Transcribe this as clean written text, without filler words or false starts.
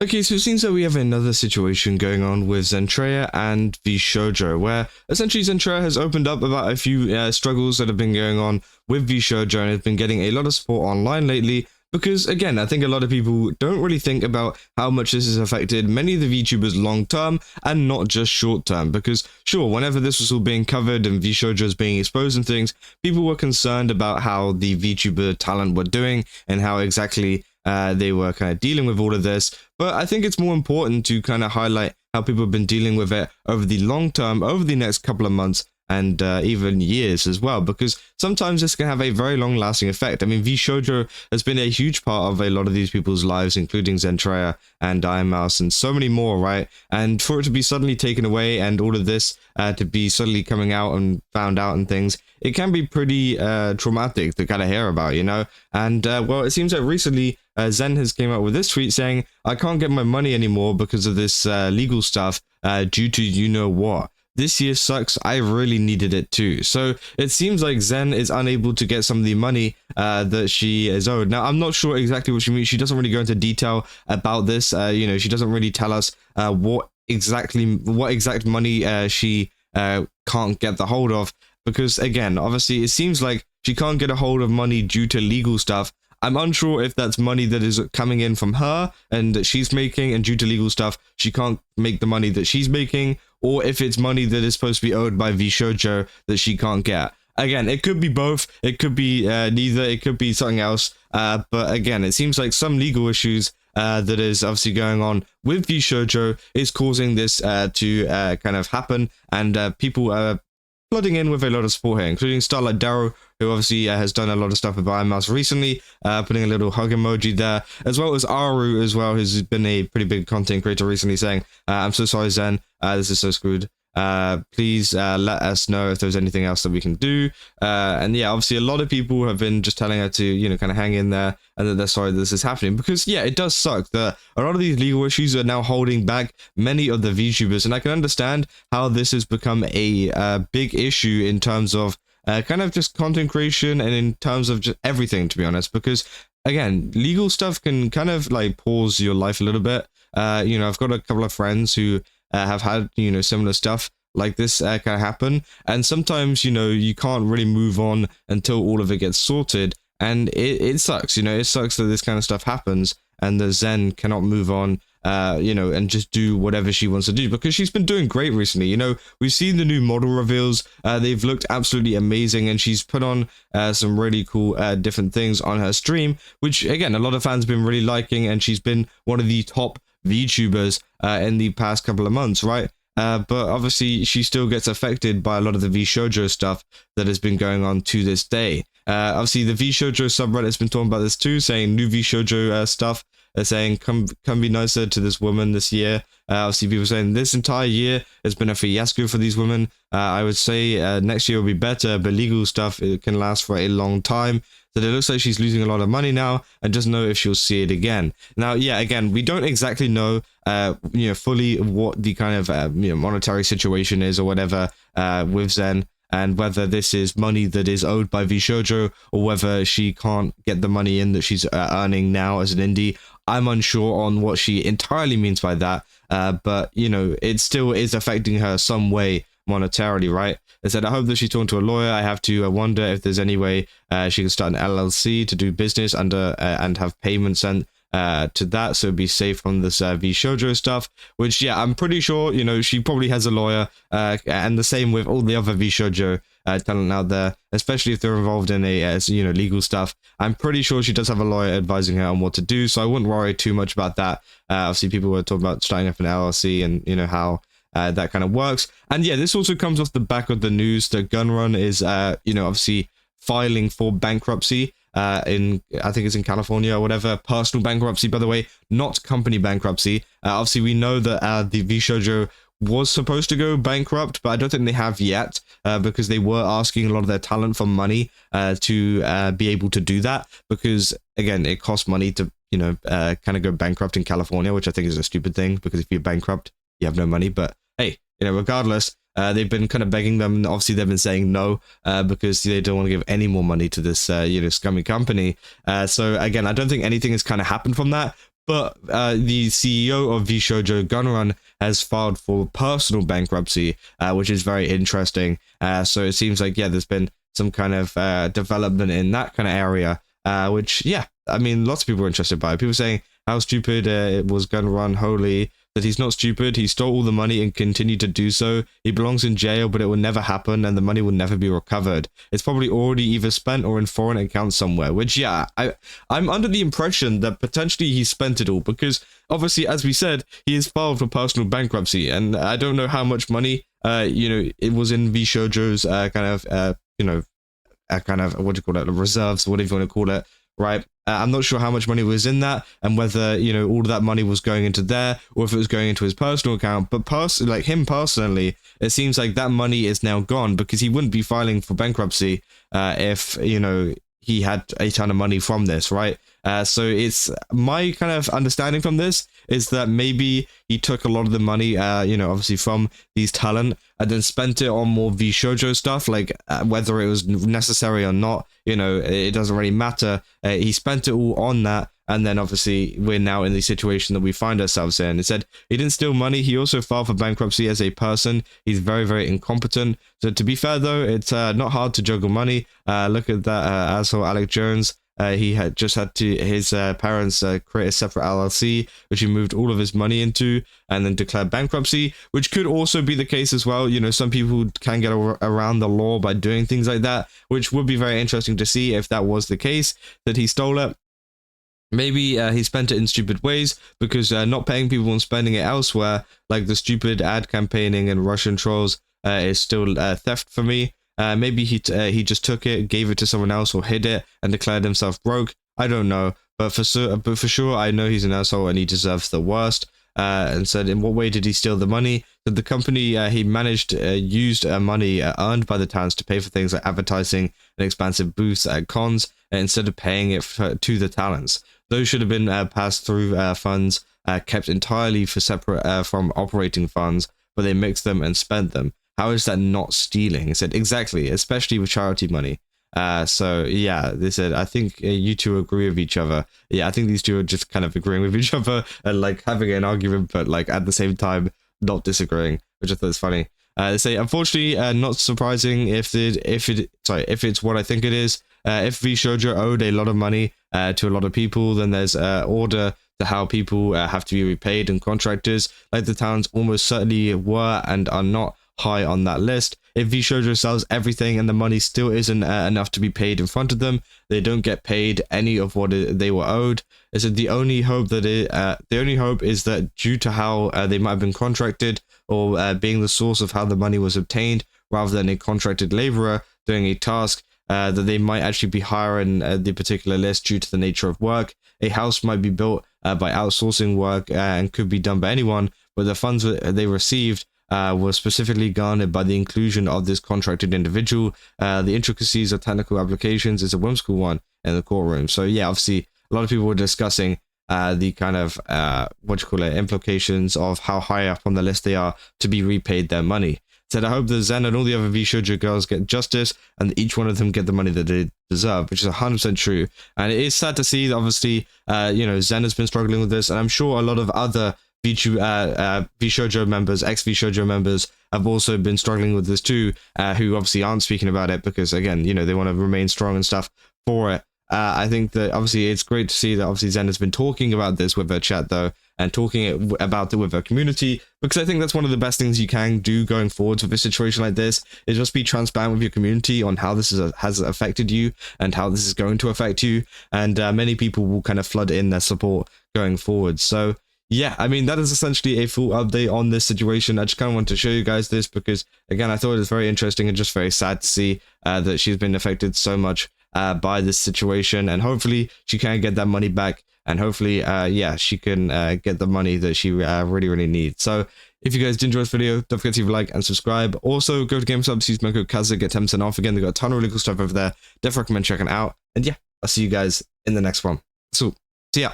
Okay, so it seems that we have another situation going on with Zentreya and VShojo, where essentially Zentreya has opened up about a few struggles that have been going on with VShojo and has been getting a lot of support online lately. Because again, I think a lot of people don't really think about how much this has affected many of the VTubers long term and not just short term. Because sure, whenever this was all being covered and VShojo was being exposed and things, people were concerned about how the VTuber talent were doing and how exactly they were kind of dealing with all of this. But I think it's more important to kind of highlight how people have been dealing with it over the long term, over the next couple of months, and even years as well, because sometimes this can have a very long lasting effect. I mean, VShojo has been a huge part of a lot of these people's lives, including Zentreya and Iron Mouse and so many more, right? And for it to be suddenly taken away and all of this to be suddenly coming out and found out and things, it can be pretty traumatic to kind of hear about, you know? And well, it seems that recently Zen has came out with this tweet saying, I can't get my money anymore because of this legal stuff due to you know what. This year sucks. I really needed it too. So it seems like Zen is unable to get some of the money that she is owed. Now, I'm not sure exactly what she means. She doesn't really go into detail about this. You know, she doesn't really tell us what exact money she can't get the hold of. Because again, obviously, it seems like she can't get a hold of money due to legal stuff. I'm unsure if that's money that is coming in from her and that she's making, and due to legal stuff, she can't make the money that she's making, or if it's money that is supposed to be owed by VShojo that she can't get. Again, it could be both, it could be neither, it could be something else, but again, it seems like some legal issues that is obviously going on with VShojo is causing this to kind of happen, and people are flooding in with a lot of support here, including Starlight Darrow, who obviously has done a lot of stuff with Iron Mouse recently, putting a little hug emoji there, as well as Aru as well, who's been a pretty big content creator recently, saying, I'm so sorry, Zen, this is so screwed. Please let us know if there's anything else that we can do. And yeah, obviously a lot of people have been just telling her to, you know, kind of hang in there and that they're sorry this is happening, because yeah, it does suck that a lot of these legal issues are now holding back many of the VTubers, and I can understand how this has become a big issue in terms of kind of just content creation and in terms of just everything, to be honest, because again, legal stuff can kind of like pause your life a little bit. You know, I've got a couple of friends who have had, you know, similar stuff like this kind of happen, and sometimes, you know, you can't really move on until all of it gets sorted, and it sucks, you know, it sucks that this kind of stuff happens and the Zen cannot move on, you know, and just do whatever she wants to do, because she's been doing great recently. You know, we've seen the new model reveals, they've looked absolutely amazing, and she's put on some really cool different things on her stream, which again, a lot of fans have been really liking, and she's been one of the top VTubers in the past couple of months, right? But obviously she still gets affected by a lot of the VShojo stuff that has been going on to this day. Obviously the VShojo subreddit has been talking about this too, saying new VShojo stuff. They're saying, come be nicer to this woman this year. Obviously people saying this entire year has been a fiasco for these women. I would say next year will be better, but legal stuff, it can last for a long time. So it looks like she's losing a lot of money now and doesn't know if she'll see it again. Now, yeah, again, we don't exactly know, you know, fully what the kind of, you know, monetary situation is or whatever with Zen, and whether this is money that is owed by VShojo or whether she can't get the money in that she's earning now as an indie. I'm unsure on what she entirely means by that, but, you know, it still is affecting her some way monetarily, right? They said, I hope that she's talking to a lawyer. I have to wonder if there's any way she can start an LLC to do business under and have payments sent to that, so be safe from this VShojo stuff, which, yeah, I'm pretty sure, you know, she probably has a lawyer, and the same with all the other VShojo talent out there, especially if they're involved in a, you know, legal stuff. I'm pretty sure she does have a lawyer advising her on what to do, so I wouldn't worry too much about that. Obviously, people were talking about starting up an LLC and, you know, how that kind of works. And yeah, this also comes off the back of the news that Gunrun is, you know, obviously filing for bankruptcy in, I think it's in California or whatever, personal bankruptcy, by the way, not company bankruptcy. Obviously, we know that the VShojo was supposed to go bankrupt, but I don't think they have yet, because they were asking a lot of their talent for money to be able to do that, because again, it costs money to, you know, kind of go bankrupt in California, which I think is a stupid thing, because if you're bankrupt, you have no money. But hey, you know, regardless, they've been kind of begging them. Obviously, they've been saying no because they don't want to give any more money to this, you know, scummy company. So again, I don't think anything has kind of happened from that. But the CEO of VShojo Gunrun has filed for personal bankruptcy, which is very interesting. So it seems like, yeah, there's been some kind of development in that kind of area, which, yeah, I mean, lots of people are interested by it. People saying how stupid it was Gunrun, holy, that he's not stupid. He stole all the money and continued to do so. He belongs in jail, but it will never happen, and the money will never be recovered. It's probably already either spent or in foreign accounts somewhere, which, yeah, I'm under the impression that potentially he spent it all, because obviously, as we said, he has filed for personal bankruptcy, and I don't know how much money, it was in VShojo's what do you call it, reserves, whatever you want to call it, right? I'm not sure how much money was in that, and whether, all of that money was going into there, or if it was going into his personal account. But him personally, it seems like that money is now gone, because he wouldn't be filing for bankruptcy if, he had a ton of money from this, right? So it's my kind of understanding from this is that maybe he took a lot of the money, obviously from these talent, and then spent it on more VShojo stuff, like whether it was necessary or not, it doesn't really matter. He spent it all on that, and then obviously we're now in the situation that we find ourselves in. It said he didn't steal money. He also filed for bankruptcy as a person. He's very, very incompetent. So to be fair, though, it's not hard to juggle money. Look at that asshole Alec Jones. He had to his parents create a separate LLC, which he moved all of his money into, and then declared bankruptcy, which could also be the case as well. Some people can get around the law by doing things like that, which would be very interesting to see if that was the case, that he stole it. Maybe he spent it in stupid ways, because not paying people and spending it elsewhere, like the stupid ad campaigning and Russian trolls, is still theft for me. Maybe he just took it, gave it to someone else, or hid it and declared himself broke. I don't know, but for sure, I know he's an asshole and he deserves the worst. And said, in what way did he steal the money? That the company he managed used money earned by the talents to pay for things like advertising and expansive booths at cons, instead of paying it to the talents. Those should have been passed through funds kept entirely for separate from operating funds, but they mixed them and spent them. How is that not stealing? He said, exactly, especially with charity money. So yeah, they said, I think you two agree with each other. Yeah, I think these two are just kind of agreeing with each other and like having an argument, but like at the same time not disagreeing, which I thought was funny. They say, unfortunately, not surprising if it's what I think it is. If VShojo owed a lot of money to a lot of people, then there's order to how people have to be repaid, and contractors like the talents almost certainly were and are not high on that list. If VShojo sells everything and the money still isn't enough to be paid in front of them, they don't get paid any of what they were owed. They said the only hope is that due to how they might have been contracted, or being the source of how the money was obtained, rather than a contracted laborer doing a task, that they might actually be higher in the particular list due to the nature of work. A house might be built by outsourcing work and could be done by anyone, but the funds that they received were specifically garnered by the inclusion of this contracted individual. The intricacies of technical applications is a whimsical one in the courtroom. So yeah, obviously a lot of people were discussing the kind of implications of how high up on the list they are to be repaid their money. Said, I hope that Zen and all the other VShojo girls get justice, and that each one of them get the money that they deserve, which is 100% true. And it is sad to see that obviously, Zen has been struggling with this, and I'm sure a lot of other VShojo members, ex-VShojo members, have also been struggling with this too, who obviously aren't speaking about it because, again, they want to remain strong and stuff for it. I think that obviously it's great to see that obviously Zen has been talking about this with her chat though, and talking about it with her community, because I think that's one of the best things you can do going forward with a situation like this, is just be transparent with your community on how this has affected you and how this is going to affect you, and many people will kind of flood in their support going forward. So yeah, I mean, that is essentially a full update on this situation. I just kind of want to show you guys this because, again, I thought it was very interesting and just very sad to see that she's been affected so much by this situation, and hopefully she can get that money back, and hopefully she can get the money that she really needs. So if you guys did enjoy this video, don't forget to leave a like and subscribe. Also go to GameStop, use my code Kaza, get 10% off. Again, they've got a ton of really cool stuff over there. Definitely recommend checking it out, and yeah, I'll see you guys in the next one. So see ya.